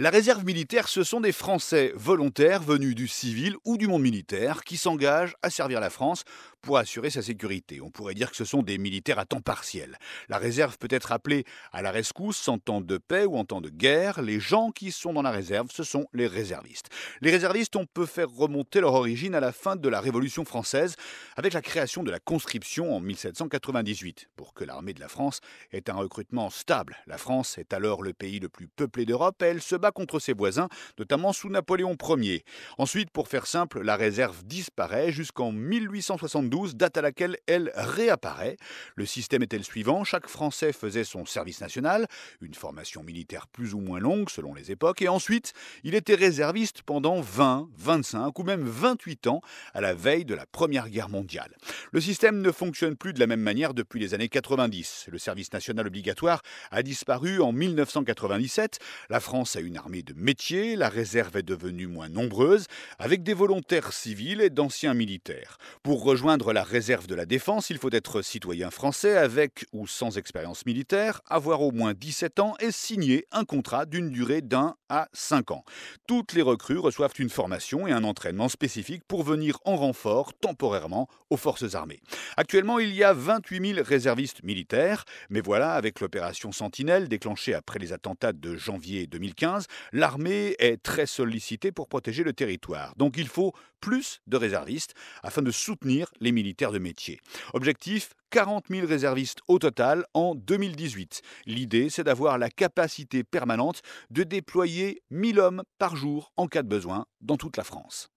La réserve militaire, ce sont des Français volontaires venus du civil ou du monde militaire qui s'engagent à servir la France pour assurer sa sécurité. On pourrait dire que ce sont des militaires à temps partiel. La réserve peut être appelée à la rescousse en temps de paix ou en temps de guerre. Les gens qui sont dans la réserve, ce sont les réservistes. Les réservistes, on peut faire remonter leur origine à la fin de la Révolution française avec la création de la conscription en 1798 pour que l'armée de la France ait un recrutement stable. La France est alors le pays le plus peuplé d'Europe et elle se bat contre ses voisins, notamment sous Napoléon Ier. Ensuite, pour faire simple, la réserve disparaît jusqu'en 1872, date à laquelle elle réapparaît. Le système était le suivant, chaque Français faisait son service national, une formation militaire plus ou moins longue selon les époques, et ensuite, il était réserviste pendant 20, 25 ou même 28 ans à la veille de la Première Guerre mondiale. Le système ne fonctionne plus de la même manière depuis les années 90. Le service national obligatoire a disparu en 1997. La France a une armée de métier, la réserve est devenue moins nombreuse, avec des volontaires civils et d'anciens militaires. Pour rejoindre la réserve de la défense, il faut être citoyen français avec ou sans expérience militaire, avoir au moins 17 ans et signer un contrat d'une durée d'1 à 5 ans. Toutes les recrues reçoivent une formation et un entraînement spécifique pour venir en renfort temporairement aux forces armées. Actuellement, il y a 28 000 réservistes militaires, mais voilà, avec l'opération Sentinelle déclenchée après les attentats de janvier 2015, l'armée est très sollicitée pour protéger le territoire. Donc il faut plus de réservistes afin de soutenir les militaires de métier. Objectif 40 000 réservistes au total en 2018. L'idée, c'est d'avoir la capacité permanente de déployer 1000 hommes par jour en cas de besoin dans toute la France.